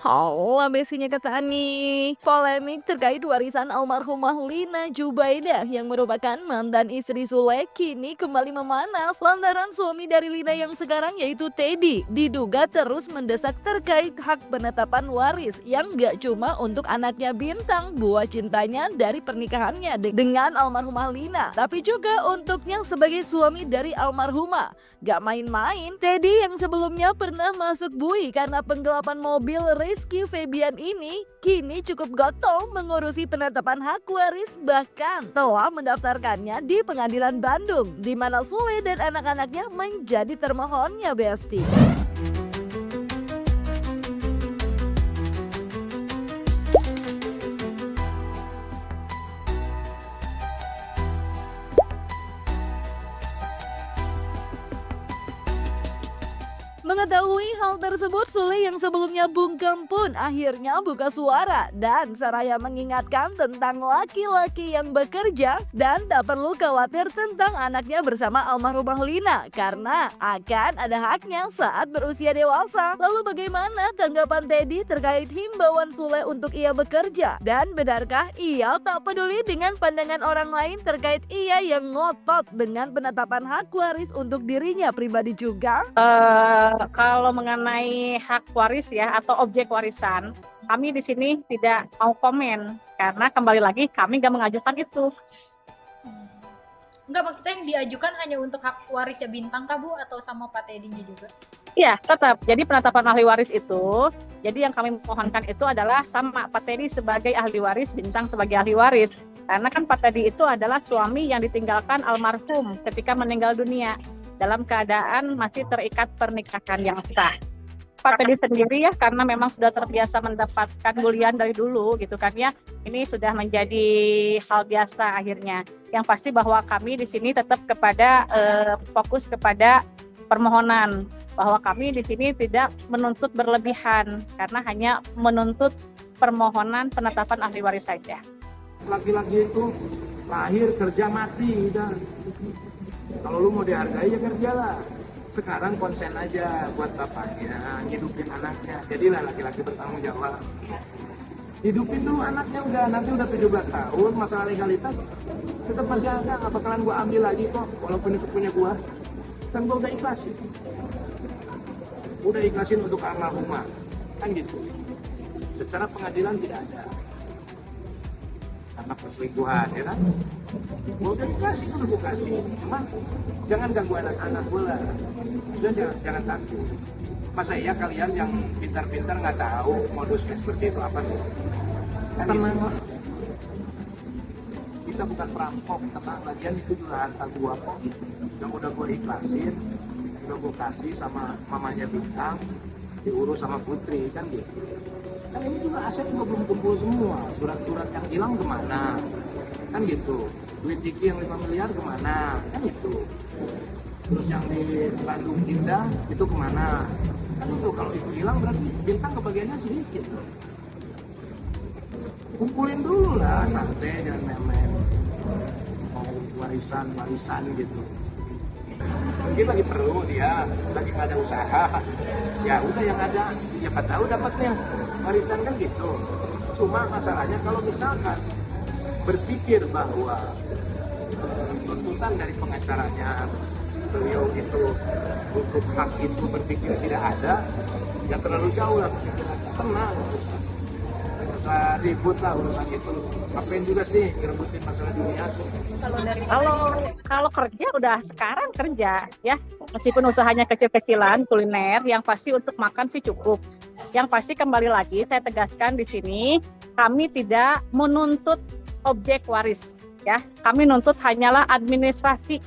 Halo, besinya kata Ani. Polemik terkait warisan almarhumah Lina Jubaidah yang merupakan mantan istri Sule kini kembali memanas lantaran suami dari Lina yang sekarang yaitu Teddy diduga terus mendesak terkait hak penetapan waris yang gak cuma untuk anaknya Bintang buah cintanya dari pernikahannya dengan almarhumah Lina, tapi juga untuknya sebagai suami dari almarhumah. Gak main-main, Teddy yang sebelumnya pernah masuk bui karena penggelapan mobil Rizky Febian ini kini cukup gotong mengurusi penetapan hak waris, bahkan telah mendaftarkannya di Pengadilan Bandung di mana Sule dan anak-anaknya menjadi termohonnya, Besti. Mengetahui hal tersebut, Sule yang sebelumnya bungkam pun akhirnya buka suara dan seraya mengingatkan tentang laki-laki yang bekerja dan tak perlu khawatir tentang anaknya bersama almarhumah Lina karena akan ada haknya saat berusia dewasa. Lalu bagaimana tanggapan Teddy terkait himbauan Sule untuk ia bekerja? Dan benarkah ia tak peduli dengan pandangan orang lain terkait ia yang ngotot dengan penetapan hak waris untuk dirinya pribadi juga? Kalau mengenai hak waris ya atau objek warisan, kami di sini tidak mau komen karena kembali lagi kami nggak mengajukan itu. Enggak, maksudnya yang diajukan hanya untuk hak waris ya Bintang kah Bu atau sama Pak Teddy-nya juga? Iya, tetap. Jadi penetapan ahli waris itu, jadi yang kami mohonkan itu adalah sama Pak Teddy sebagai ahli waris, Bintang sebagai ahli waris. Karena kan Pak Teddy itu adalah suami yang ditinggalkan almarhum ketika meninggal dunia dalam keadaan masih terikat pernikahan yang sah. Pak Teddy sendiri ya karena memang sudah terbiasa mendapatkan bulian dari dulu gitu kan ya. Ini sudah menjadi hal biasa akhirnya. Yang pasti bahwa kami di sini tetap kepada fokus kepada permohonan bahwa kami di sini tidak menuntut berlebihan karena hanya menuntut permohonan penetapan ahli waris saja. Laki-laki itu lahir kerja mati udah. Kalau lu mau dihargai ya kerjalah. Sekarang konsen aja buat bapaknya, hidupin anaknya. Jadilah laki-laki bertanggung jawab. Hidupin tuh anaknya nanti udah 17 tahun, masalah legalitas tetap masih ada. Apa kalian gua ambil lagi kok, walaupun itu punya gua. Kan gua udah ikhlasin. Udah ikhlasin untuk almarhumah. Kan gitu. Secara pengadilan tidak ada. Karena perselingkuhan, ya kan? Gue udah dikasih, gue kasih. Cuma jangan ganggu anak-anak gue lah. Sudah jangan takut. Masa iya kalian yang pintar-pintar nggak tahu modusnya seperti itu apa sih? Kan gitu. Kita bukan perampok, tenang. Lagian itu juga harta gue kok. Yang udah gue ikhlasin, udah gue kasih sama mamanya Bintang, diurus sama Putri, kan gitu. Kan ini juga aset juga belum kumpul semua, surat-surat yang hilang kemana, kan gitu. Duit Diki yang 5 miliar kemana, kan gitu. Terus yang di Bandung Indah itu kemana, kan itu. Kalau itu hilang berarti Bintang kebagiannya sedikit. Kumpulin dulu lah, santai, jangan main-main. Mau warisan gitu. Mungkin lagi perlu dia, lagi nggak ada usaha. Ya udah yang ada, siapa tahu dapatnya warisan kan gitu. Cuma masalahnya kalau misalkan berpikir bahwa tuntutan dari pengacaranya beliau itu untuk hak itu berpikir tidak ada, ya terlalu jauh lah. Tenang, usah ribut lah urusan itu. Ngapain juga sih ngerebutin masalah dunia? Kalau kerja udah sekarang kerja ya, meskipun usahanya kecil-kecilan kuliner, yang pasti untuk makan sih cukup. Yang pasti kembali lagi saya tegaskan di sini, kami tidak menuntut objek waris ya, kami nuntut hanyalah administrasi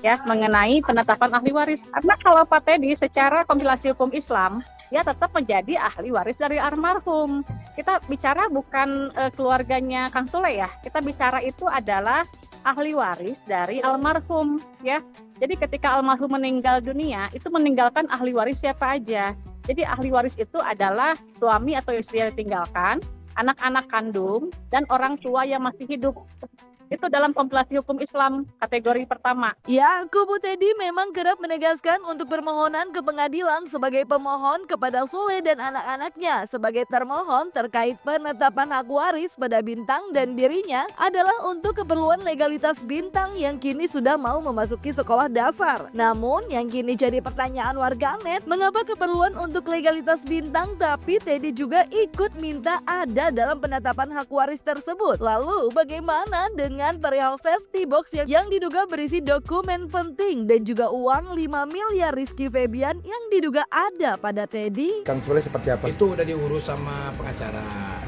ya mengenai penetapan ahli waris. Karena kalau Pak Teddy secara kompilasi hukum Islam dia tetap menjadi ahli waris dari almarhum. Kita bicara bukan keluarganya Kang Sule ya, kita bicara itu adalah ahli waris dari almarhum ya. Jadi ketika almarhum meninggal dunia itu meninggalkan ahli waris siapa aja. Jadi ahli waris itu adalah suami atau istri yang ditinggalkan, anak-anak kandung dan orang tua yang masih hidup. Itu dalam kompilasi hukum Islam kategori pertama. Ya, kubu Teddy memang kerap menegaskan untuk permohonan ke pengadilan sebagai pemohon kepada Sule dan anak-anaknya sebagai termohon terkait penetapan hak waris pada Bintang dan dirinya adalah untuk keperluan legalitas Bintang yang kini sudah mau memasuki sekolah dasar. Namun yang kini jadi pertanyaan warganet, mengapa keperluan untuk legalitas Bintang tapi Teddy juga ikut minta ada dalam penetapan hak waris tersebut? Lalu bagaimana dengan perihal safety box yang diduga berisi dokumen penting dan juga uang 5 miliar Rizky Febian yang diduga ada pada Teddy? Kang Sule seperti apa? Itu udah diurus sama pengacara.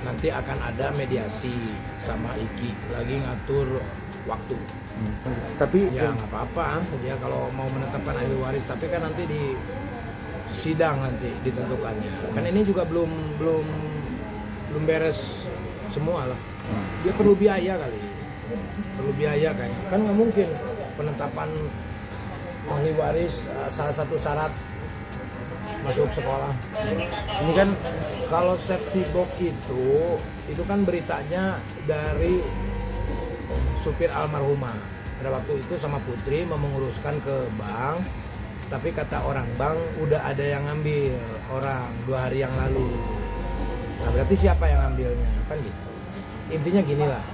Nanti akan ada mediasi sama Iki lagi ngatur waktu. Tapi Ya nggak apa-apa. Dia kalau mau menetapkan ahli waris, tapi kan nanti di sidang nanti ditentukannya. Kan ini juga belum beres semua lah. Dia perlu biaya kali. Perlu biaya kayaknya. Kan nggak mungkin penetapan ahli waris salah satu syarat masuk sekolah. Ini kan kalau safety box itu kan beritanya dari supir almarhumah. Pada waktu itu sama Putri mau menguruskan ke bank, tapi kata orang bank udah ada yang ngambil orang 2 hari yang lalu. Nah berarti siapa yang ngambilnya kan gitu. Intinya gini lah,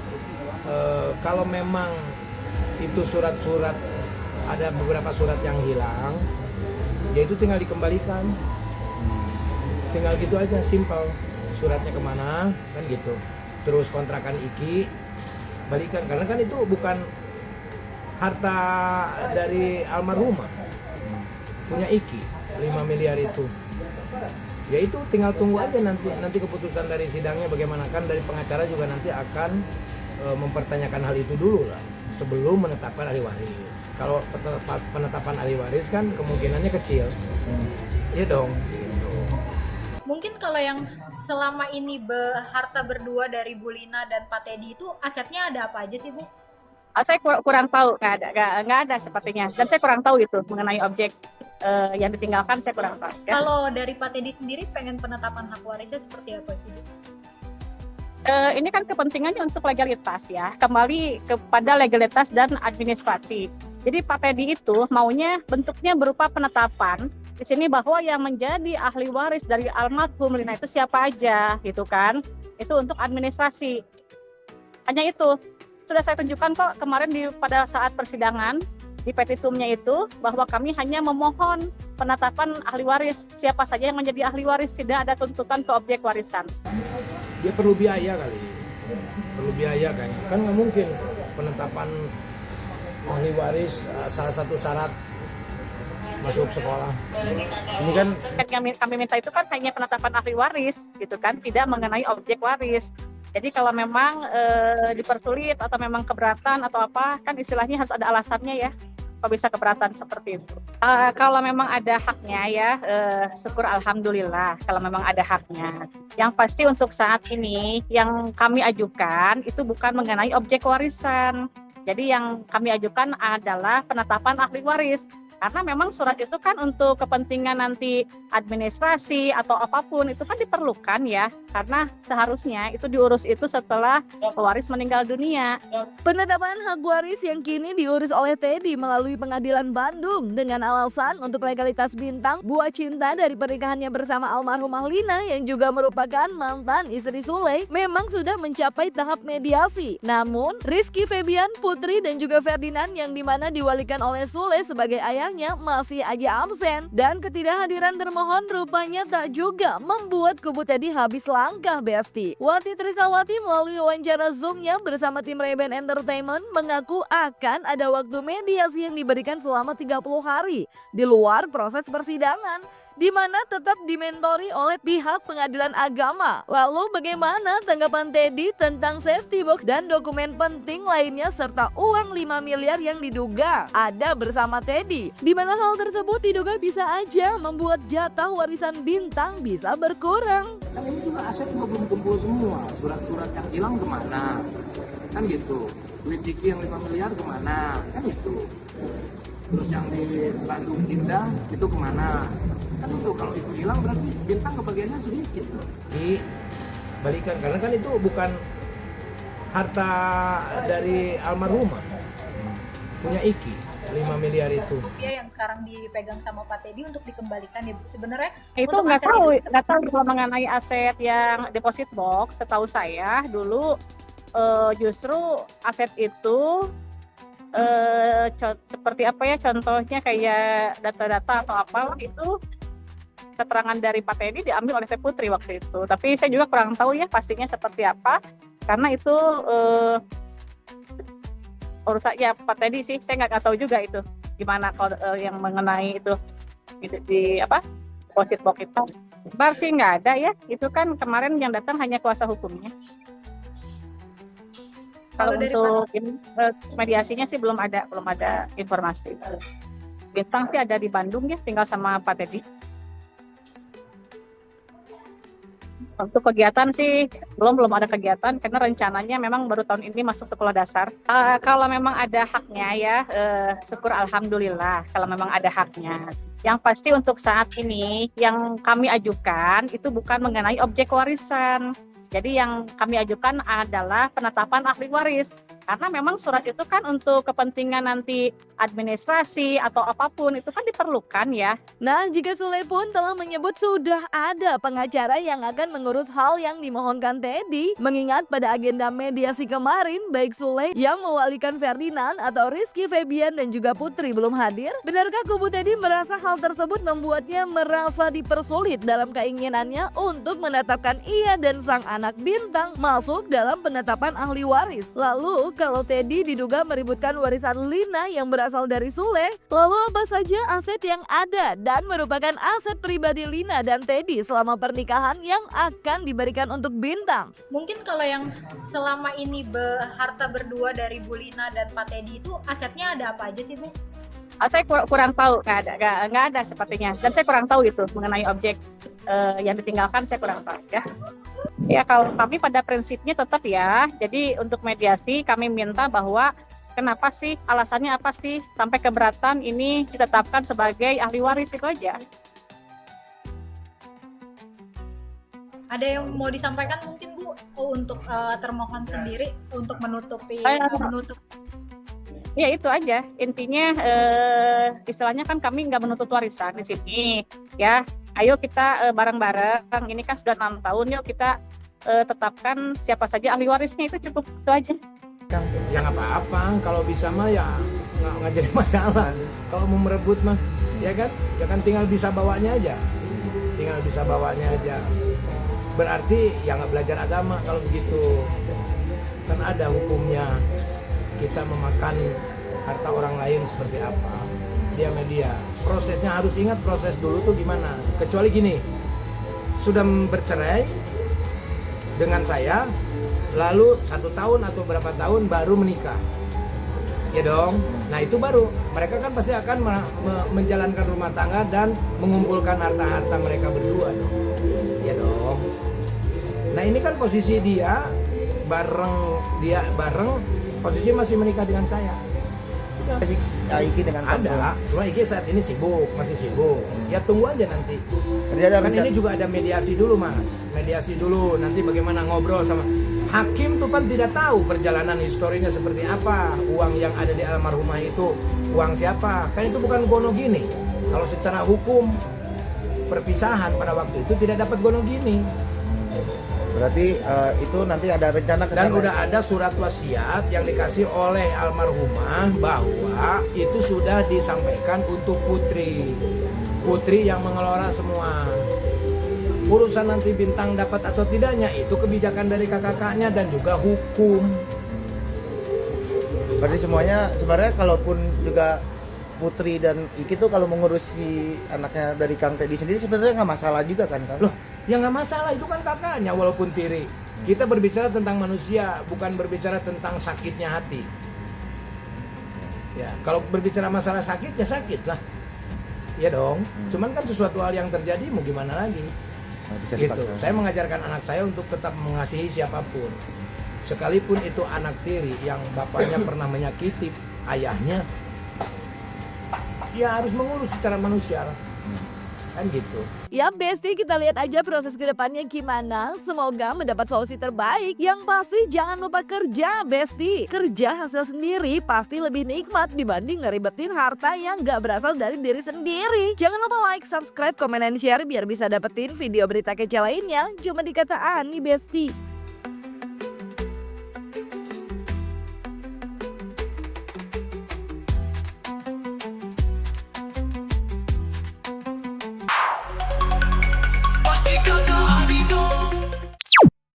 kalau memang itu surat-surat, ada beberapa surat yang hilang, ya itu tinggal dikembalikan, tinggal gitu aja, simpel. Suratnya kemana kan gitu, terus kontrakan Iki balikan, karena kan itu bukan harta dari almarhumah, punya Iki 5 miliar itu. Ya itu tinggal tunggu aja nanti keputusan dari sidangnya bagaimana. Kan dari pengacara juga nanti akan mempertanyakan hal itu dulu lah sebelum menetapkan ahli waris. Kalau penetapan ahli waris kan kemungkinannya kecil. Iya dong gitu. Mungkin kalau yang selama ini harta berdua dari Bu Lina dan Pak Teddy itu asetnya ada apa aja sih, Bu? Saya kurang tahu, nggak ada sepertinya. Dan saya kurang tahu itu mengenai objek yang ditinggalkan, saya kurang tahu. Ya. Kalau dari Pak Teddy sendiri pengen penetapan hak warisnya seperti apa sih, Bu? Ini kan kepentingannya untuk legalitas ya, kembali kepada legalitas dan administrasi. Jadi Pak Teddy itu maunya bentuknya berupa penetapan di sini bahwa yang menjadi ahli waris dari almarhum Lina itu siapa aja gitu kan. Itu untuk administrasi. Hanya itu. Sudah saya tunjukkan kok kemarin pada saat persidangan di petitumnya itu bahwa kami hanya memohon penetapan ahli waris, siapa saja yang menjadi ahli waris, tidak ada tuntutan ke objek warisan. Dia perlu biaya kali, perlu biaya kayaknya. Kan nggak mungkin penetapan ahli waris salah satu syarat masuk sekolah. Ini kan Kami minta itu kan hanya penetapan ahli waris gitu kan, tidak mengenai objek waris. Jadi kalau memang dipersulit atau memang keberatan atau apa, kan istilahnya harus ada alasannya ya, kok bisa keberatan seperti itu. Kalau memang ada haknya ya, syukur alhamdulillah kalau memang ada haknya. Yang pasti untuk saat ini yang kami ajukan itu bukan mengenai objek warisan. Jadi yang kami ajukan adalah penetapan ahli waris. Karena memang surat itu kan untuk kepentingan nanti administrasi atau apapun itu kan diperlukan ya. Karena seharusnya itu diurus itu setelah pewaris meninggal dunia. Penetapan hak waris yang kini diurus oleh Teddy melalui pengadilan Bandung dengan alasan untuk legalitas Bintang, buah cinta dari pernikahannya bersama almarhumah Lina yang juga merupakan mantan istri Sule, memang sudah mencapai tahap mediasi. Namun Rizky Febian, Putri dan juga Ferdinand yang dimana diwalikan oleh Sule sebagai ayahnya masih aja absen, dan ketidakhadiran termohon rupanya tak juga membuat kubu Teddy habis langkah, Besti. Wati Trisawati melalui wawancara Zoom-nya bersama tim Ray-Ban Entertainment mengaku akan ada waktu mediasi yang diberikan selama 30 hari di luar proses persidangan, di mana tetap dimentori oleh pihak pengadilan agama. Lalu bagaimana tanggapan Teddy tentang safety box dan dokumen penting lainnya serta uang 5 miliar yang diduga ada bersama Teddy, di mana hal tersebut diduga bisa aja membuat jatah warisan Bintang bisa berkurang. Kan ini juga aset juga belum kumpul semua, surat-surat yang hilang kemana, kan gitu. Duit Diki yang 5 miliar kemana, kan itu. Terus yang di Bandung Indah itu kemana, kan itu. Kalau itu hilang berarti Bintang kebagiannya sedikit. dibalikan, karena kan itu bukan harta dari almarhumah, punya Iki 5 miliar itu. Rupiah yang sekarang dipegang sama Pak Teddy untuk dikembalikan ya sebenarnya Itu untuk nggak aset tahu, itu nggak tahu kalau mengenai aset yang deposit box. Setahu saya dulu justru aset itu seperti apa ya, contohnya kayak data-data atau apa itu keterangan dari Pak Teddy diambil oleh Teh Putri waktu itu. Tapi saya juga kurang tahu ya pastinya seperti apa, karena itu urusannya Pak Teddy sih. Saya nggak tahu juga itu gimana kalau yang mengenai itu gitu, di apa deposit box itu. Bar sih nggak ada ya, itu kan kemarin yang datang hanya kuasa hukumnya. Kalau dari untuk mediasinya sih belum ada informasi. Bintang sih ada di Bandung ya, tinggal sama Pak Teddy. Untuk kegiatan sih belum ada kegiatan karena rencananya memang baru tahun ini masuk sekolah dasar. Kalau memang ada haknya ya, syukur alhamdulillah kalau memang ada haknya. Yang pasti untuk saat ini yang kami ajukan itu bukan mengenai objek warisan. Jadi yang kami ajukan adalah penetapan ahli waris. Karena memang surat itu kan untuk kepentingan nanti administrasi atau apapun itu kan diperlukan ya. Nah, jika Sule pun telah menyebut sudah ada pengacara yang akan mengurus hal yang dimohonkan Teddy, mengingat pada agenda mediasi kemarin, baik Sule yang mewalikan Ferdinand atau Rizky Febian dan juga Putri belum hadir, benarkah kubu Teddy merasa hal tersebut membuatnya merasa dipersulit dalam keinginannya untuk menetapkan ia dan sang anak bintang masuk dalam penetapan ahli waris? Lalu, kalau Teddy diduga meributkan warisan Lina yang berasal dari Sule, lalu apa saja aset yang ada dan merupakan aset pribadi Lina dan Teddy selama pernikahan yang akan diberikan untuk bintang? mungkin kalau yang selama ini harta berdua dari Bu Lina dan Pak Teddy itu asetnya ada apa aja sih Bu? Saya kurang tahu, nggak ada sepertinya. Dan saya kurang tahu itu mengenai objek yang ditinggalkan, saya kurang tahu ya. Ya kalau kami pada prinsipnya tetap ya, jadi untuk mediasi kami minta bahwa kenapa sih, alasannya apa sih sampai keberatan ini ditetapkan sebagai ahli waris, itu aja. Ada yang mau disampaikan mungkin Bu untuk termohon sendiri untuk menutupi menutup Ya itu aja, intinya istilahnya kan kami nggak menuntut warisan di sini ya. Ayo kita bareng-bareng, ini kan sudah 6 tahun, yuk kita tetapkan siapa saja ahli warisnya, itu cukup, itu aja. Ya nggak apa-apa, kalau bisa mah ya nggak jadi masalah. Kalau mau merebut mah, ya kan tinggal bisa bawanya aja, Berarti ya nggak belajar agama kalau begitu, kan ada hukumnya. Kita memakan harta orang lain seperti apa, dia media. Prosesnya harus ingat proses dulu tuh gimana. Kecuali gini, sudah bercerai dengan saya, lalu 1 tahun atau berapa tahun baru menikah, ya dong. Nah itu baru mereka kan pasti akan menjalankan rumah tangga dan mengumpulkan harta-harta mereka berdua dong, ya dong. Nah ini kan posisi dia bareng posisi masih menikah dengan saya. Iki dengan Ada, cuma Iki saat ini masih sibuk. Ya tunggu aja nanti. Kan ini juga ada mediasi dulu Mas. Mediasi dulu, nanti bagaimana ngobrol sama hakim tuh kan tidak tahu perjalanan historinya seperti apa. Uang yang ada di almarhumah itu uang siapa? Kan itu bukan gono gini. Kalau secara hukum perpisahan pada waktu itu tidak dapat gono gini. Berarti itu nanti ada rencana ke Dan sana? udah ada surat wasiat yang dikasih oleh almarhumah bahwa itu sudah disampaikan untuk Putri yang mengelola semua. Urusan nanti bintang dapat atau tidaknya itu kebijakan dari kakak-kakaknya dan juga hukum. Berarti semuanya sebenarnya kalaupun juga Putri dan Iki tuh kalau mengurusi anaknya dari Kang Teddy sendiri sebenarnya nggak masalah juga kan Kang? Loh, ya nggak masalah, itu kan kakaknya walaupun tiri. Kita berbicara tentang manusia, bukan berbicara tentang sakitnya hati. Ya, kalau berbicara masalah sakit ya sakit lah. Ya dong. Cuman kan sesuatu hal yang terjadi mau gimana lagi? Nggak bisa Gitu. dipaksa. Saya mengajarkan anak saya untuk tetap mengasihi siapapun. Sekalipun itu anak tiri yang bapaknya pernah menyakiti ayahnya, ya harus mengurus secara manusia lah. kan gitu. Ya Besti, kita lihat aja proses kedepannya gimana. Semoga mendapat solusi terbaik. Yang pasti jangan lupa kerja Besti. Kerja hasil sendiri pasti lebih nikmat dibanding ngeribetin harta yang gak berasal dari diri sendiri. Jangan lupa like, subscribe, komen, dan share biar bisa dapetin video berita kece lainnya cuma di Kata Ani Besti.